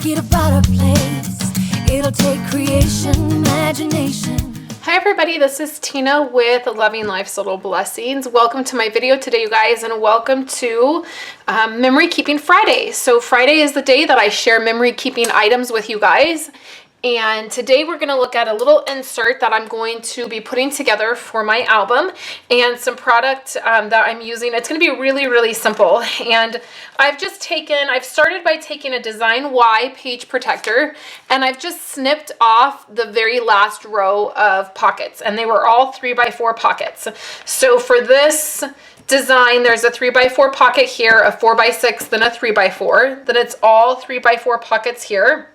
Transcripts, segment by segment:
make it a better place. It'll take creation, imagination. Hi everybody, this is Tina with Loving Life's Little Blessings. Welcome to my video today, you guys, and welcome to Memory Keeping Friday. So Friday is the day that I share memory keeping items with you guys. And today we're going to look at a little insert that I'm going to be putting together for my album and some product that I'm using. It's going to be really, really simple. And I've started by taking a Design Y page protector, and I've just snipped off the very last row of pockets, and they were all 3x4 pockets. So for this design, there's a 3x4 pocket here, a 4x6, then a 3x4. Then it's all 3x4 pockets here.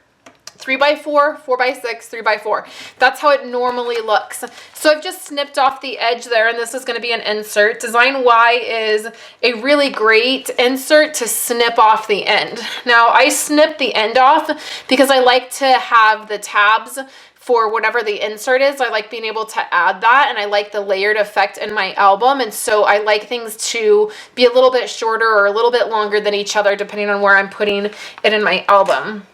3x4, 4x6, 3x4. That's how it normally looks. So I've just snipped off the edge there, and this is going to be an insert. Design Y is a really great insert to snip off the end. Now, I snipped the end off because I like to have the tabs for whatever the insert is. I like being able to add that, and I like the layered effect in my album, and so I like things to be a little bit shorter or a little bit longer than each other depending on where I'm putting it in my album.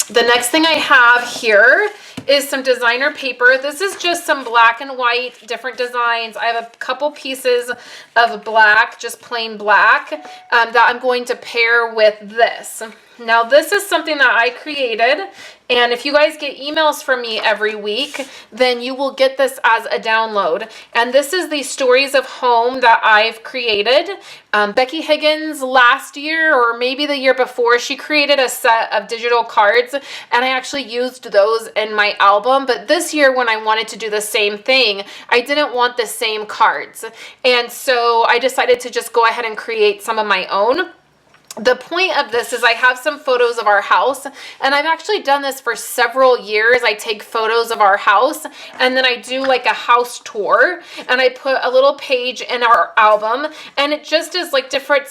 The next thing I have here is some designer paper. This is just some black and white different designs. I have a couple pieces of black, just plain black, that I'm going to pair with this. Now this is something that I created, and if you guys get emails from me every week, then you will get this as a download. And this is the Stories of Home that I've created. Becky Higgins last year, or maybe the year before, she created a set of digital cards, and I actually used those in my album. But this year, when I wanted to do the same thing, I didn't want the same cards. And so I decided to just go ahead and create some of my own. The point of this is I have some photos of our house, and I've actually done this for several years. I take photos of our house, and then I do like a house tour, and I put a little page in our album, and it just is like different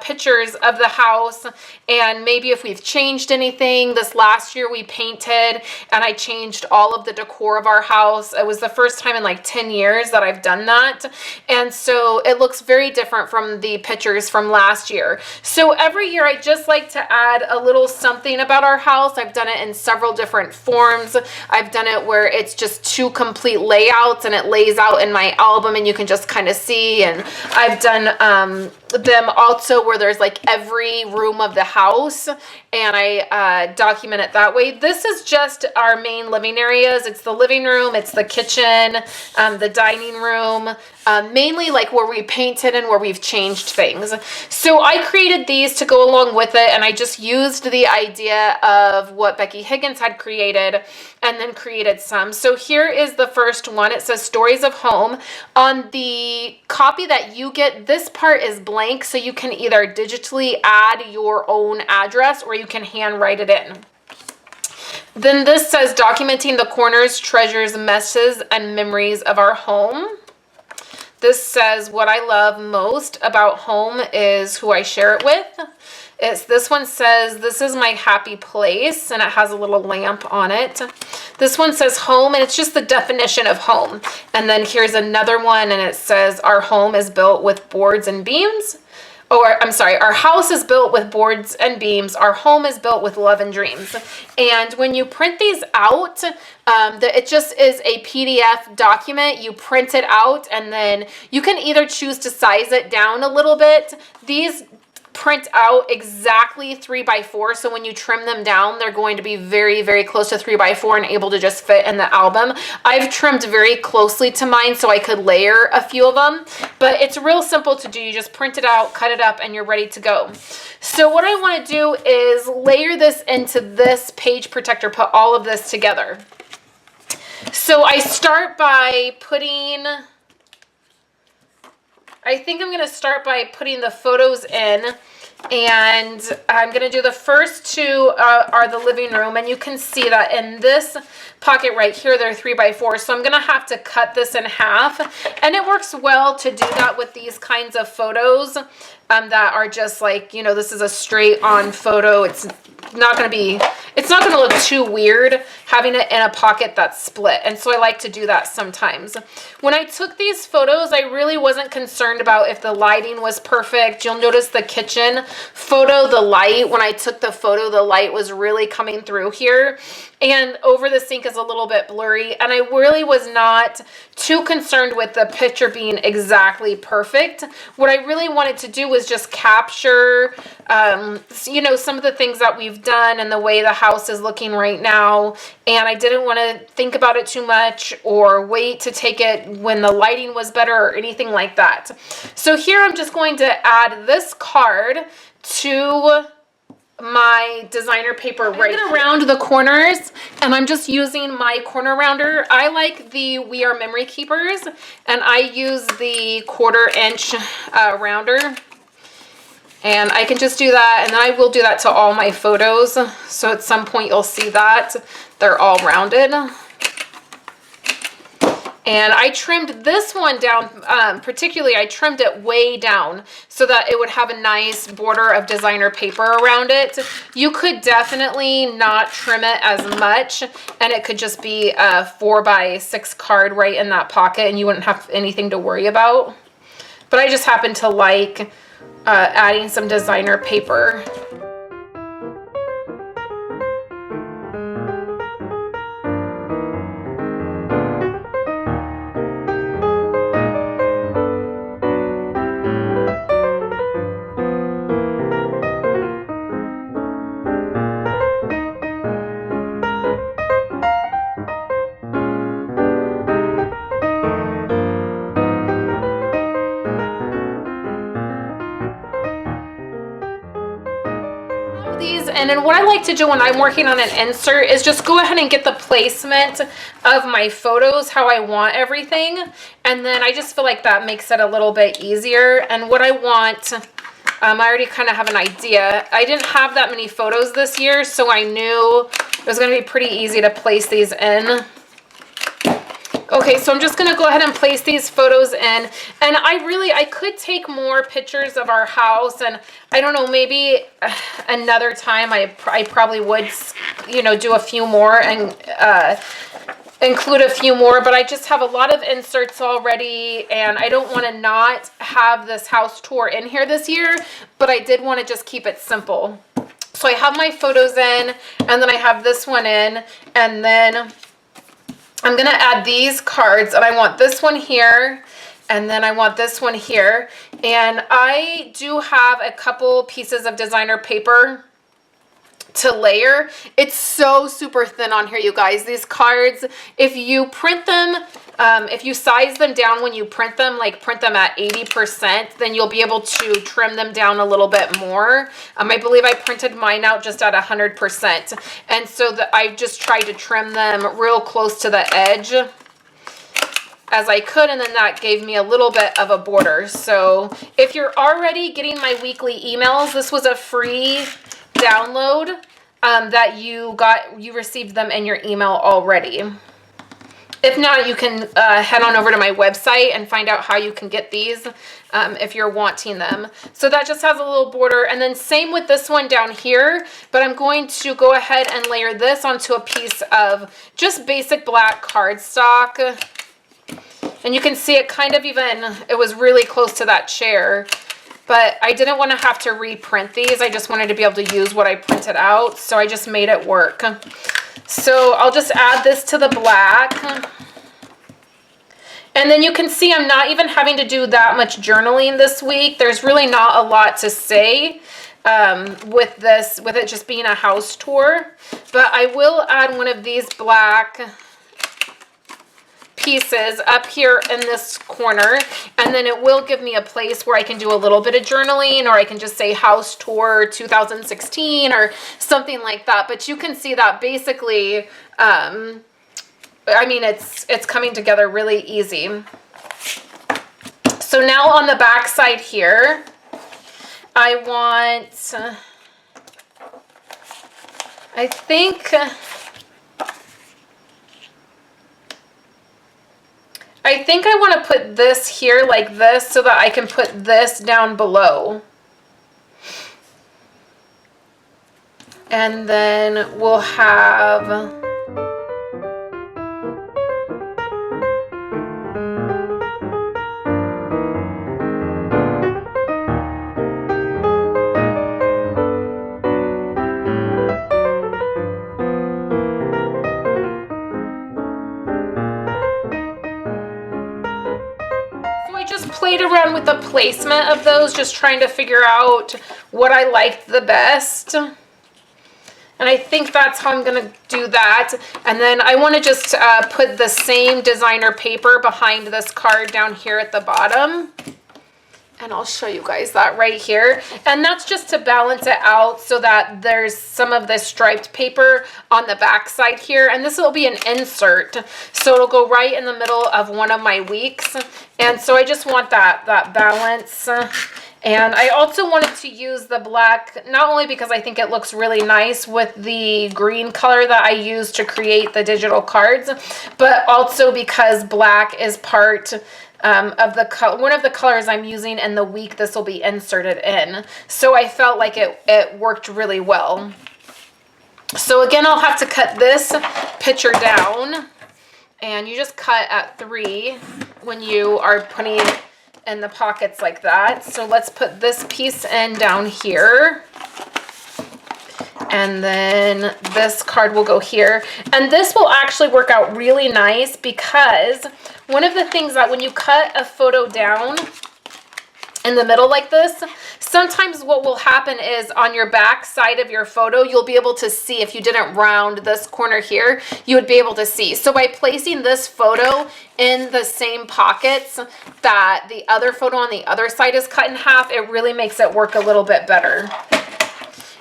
pictures of the house, and maybe if we've changed anything. This last year we painted, and I changed all of the decor of our house. It was the first time in like 10 years that I've done that, and so it looks very different from the pictures from last year. So every year I just like to add a little something about our house. I've done it in several different forms. I've done it where it's just two complete layouts and it lays out in my album and you can just kind of see. And I've done them also where there's like every room of the house, and I document it that way. This is just our main living areas. It's the living room, it's the kitchen, the dining room, mainly like where we painted and where we've changed things. So I created these to go along with it, and I just used the idea of what Becky Higgins had created and then created some. So here is the first one. It says Stories of Home. On the copy that you get, this part is blank, so you can either digitally add your own address or you can hand write it in. Then this says Documenting the Corners, Treasures, Messes, and Memories of Our Home. This says what I love most about home is who I share it with. This one says, this is my happy place, and it has a little lamp on it. This one says home, and it's just the definition of home. And then here's another one, and it says our home is built with boards and beams. Or, I'm sorry, our house is built with boards and beams. Our home is built with love and dreams. And when you print these out, it just is a PDF document. You print it out, and then you can either choose to size it down a little bit. These print out exactly 3x4, so when you trim them down, they're going to be very, very close to 3x4 and able to just fit in the album. I've trimmed very closely to mine so I could layer a few of them, but it's real simple to do. You just print it out, cut it up, and you're ready to go. So what I want to do is layer this into this page protector, put all of this together. So I start by putting, I think I'm going to start by putting the photos in, and I'm going to do the first two are the living room, and you can see that in this pocket right here, they're 3x4, so I'm going to have to cut this in half, and it works well to do that with these kinds of photos that are just like, you know, this is a straight on photo. It's not going to look too weird having it in a pocket that's split. And so I like to do that sometimes. When I took these photos, I really wasn't concerned about if the lighting was perfect. You'll notice the kitchen photo, the light, when I took the photo, the light was really coming through here, and over the sink is a little bit blurry, and I really was not too concerned with the picture being exactly perfect. What I really wanted to do was just capture, you know, some of the things that we've done and the way the house is looking right now, and I didn't want to think about it too much or wait to take it when the lighting was better or anything like that. So here I'm just going to add this card to my designer paper right here. Around the corners, and I'm just using my corner rounder. I like the We Are Memory Keepers, and I use the 1/4 inch rounder, and I can just do that, and then I will do that to all my photos, so at some point you'll see that they're all rounded. And I trimmed this one down, particularly I trimmed it way down so that it would have a nice border of designer paper around it. You could definitely not trim it as much, and it could just be a 4x6 card right in that pocket, and you wouldn't have anything to worry about. But I just happen to like adding some designer paper. And then what I like to do when I'm working on an insert is just go ahead and get the placement of my photos how I want everything, and then I just feel like that makes it a little bit easier. And what I want, I already kind of have an idea. I didn't have that many photos this year, so I knew it was going to be pretty easy to place these in. Okay, so I'm just going to go ahead and place these photos in, and I could take more pictures of our house, and I don't know, maybe another time I probably would, you know, do a few more and include a few more, but I just have a lot of inserts already, and I don't want to not have this house tour in here this year, but I did want to just keep it simple. So I have my photos in, and then I have this one in, and then I'm going to add these cards, and I want this one here, and then I want this one here. And I do have a couple pieces of designer paper to layer. It's so super thin on here, you guys. These cards, if you print them, if you size them down when you print them, like print them at 80%, then you'll be able to trim them down a little bit more. I believe I printed mine out just at 100%. And so I just tried to trim them real close to the edge as I could, and then that gave me a little bit of a border. So if you're already getting my weekly emails, this was a free download that you received them in your email already. If not, you can head on over to my website and find out how you can get these if you're wanting them. So that just has a little border, and then same with this one down here, but I'm going to go ahead and layer this onto a piece of just basic black cardstock. And you can see it kind of it was really close to that chair. But I didn't want to have to reprint these. I just wanted to be able to use what I printed out. So I just made it work. So I'll just add this to the black. And then you can see I'm not even having to do that much journaling this week. There's really not a lot to say with it just being a house tour. But I will add one of these black pieces up here in this corner, and then it will give me a place where I can do a little bit of journaling, or I can just say house tour 2016 or something like that. But you can see that basically I mean it's coming together really easy. So now on the back side here, I think I want to put this here like this so that I can put this down below. And then we'll have played around with the placement of those, just trying to figure out what I liked the best. And I think that's how I'm gonna do that. And then I wanna just put the same designer paper behind this card down here at the bottom. And I'll show you guys that right here. And that's just to balance it out so that there's some of this striped paper on the back side here. And this will be an insert. So it'll go right in the middle of one of my weeks. And so I just want that balance. And I also wanted to use the black, not only because I think it looks really nice with the green color that I used to create the digital cards, but also because black is part of the one of the colors I'm using in the week this will be inserted in. So I felt like it worked really well. So again, I'll have to cut this picture down, and you just cut at 3 when you are putting in the pockets like that. So let's put this piece in down here. And then this card will go here. And this will actually work out really nice because one of the things that when you cut a photo down in the middle like this, sometimes what will happen is on your back side of your photo, you'll be able to see, if you didn't round this corner here, you would be able to see. So by placing this photo in the same pockets that the other photo on the other side is cut in half, it really makes it work a little bit better.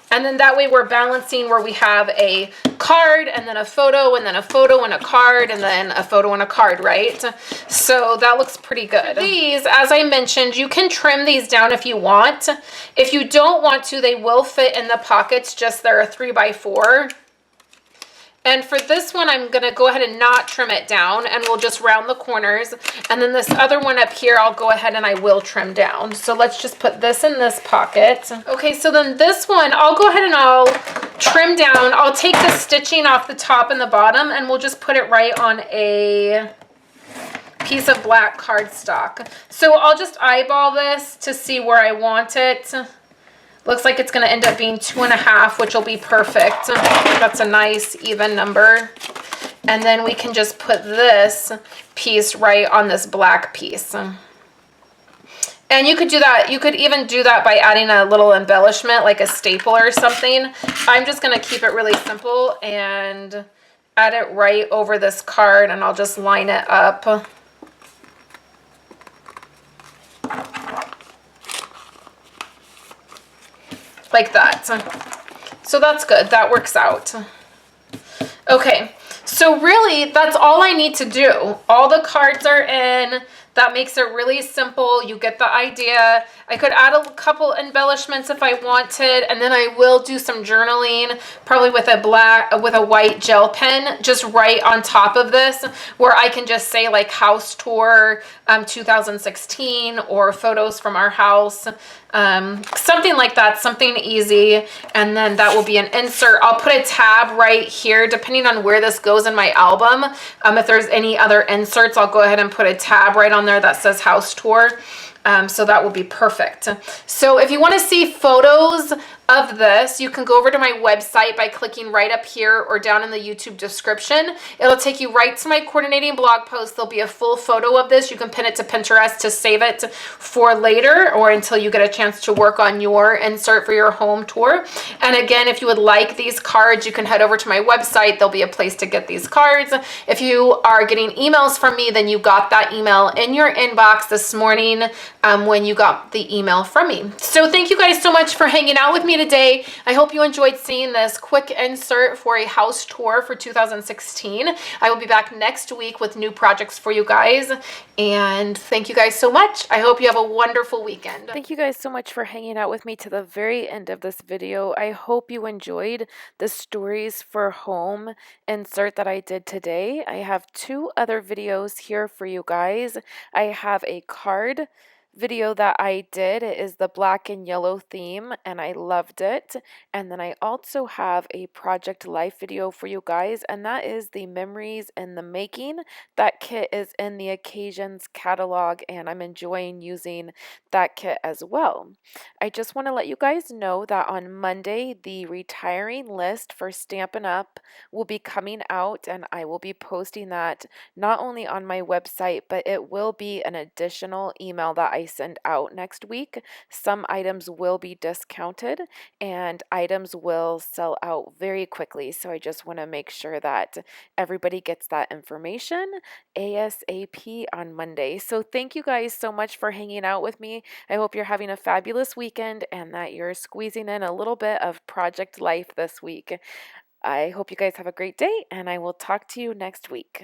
And then that way we're balancing where we have a card and then a photo and then a photo and a card and then a photo and a card, right? So that looks pretty good. These, as I mentioned, you can trim these down if you want. If you don't want to, they will fit in the pockets, just they're a 3x4. And for this one, I'm gonna go ahead and not trim it down, and we'll just round the corners. And then this other one up here, I'll go ahead and I will trim down. So let's just put this in this pocket. Okay, so then this one, I'll go ahead and I'll trim down. I'll take the stitching off the top and the bottom, and we'll just put it right on a piece of black cardstock. So I'll just eyeball this to see where I want it. Looks like it's going to end up being 2.5, which will be perfect. That's a nice even number. And then we can just put this piece right on this black piece. And you could do that. You could even do that by adding a little embellishment like a staple or something. I'm just going to keep it really simple and add it right over this card, and I'll just line it up. Like that. So that's good. That works out. Okay, so really that's all I need to do. All the cards are in. That makes it really simple. You get the idea. I could add a couple embellishments if I wanted, and then I will do some journaling, probably with a white gel pen, just right on top of this, where I can just say like house tour 2016 or photos from our house, something like that, something easy. And then that will be an insert. I'll put a tab right here, depending on where this goes in my album. If there's any other inserts, I'll go ahead and put a tab right on there that says house tour. So that will be perfect. So if you want to see photos of this, you can go over to my website by clicking right up here or down in the YouTube description. It'll take you right to my coordinating blog post. There'll be a full photo of this. You can pin it to Pinterest to save it for later or until you get a chance to work on your insert for your home tour. And again, if you would like these cards, you can head over to my website. There'll be a place to get these cards. If you are getting emails from me, then you got that email in your inbox this morning when you got the email from me. So thank you guys so much for hanging out with me today. I hope you enjoyed seeing this quick insert for a house tour for 2016. I will be back next week with new projects for you guys. And thank you guys so much. I hope you have a wonderful weekend. Thank you guys so much for hanging out with me to the very end of this video. I hope you enjoyed the stories for home insert that I did today. I have 2 other videos here for you guys. I have a card video that I did. It is the black and yellow theme, and I loved it. And then I also have a Project Life video for you guys, and that is the Memories in the Making. That kit is in the Occasions catalog, and I'm enjoying using that kit as well. I just want to let you guys know that on Monday, the retiring list for Stampin' Up! Will be coming out, and I will be posting that not only on my website, but it will be an additional email that I send out next week, some items will be discounted and items will sell out very quickly. So I just want to make sure that everybody gets that information ASAP on Monday. So thank you guys so much for hanging out with me. I hope you're having a fabulous weekend and that you're squeezing in a little bit of project life this week. I hope you guys have a great day, and I will talk to you next week.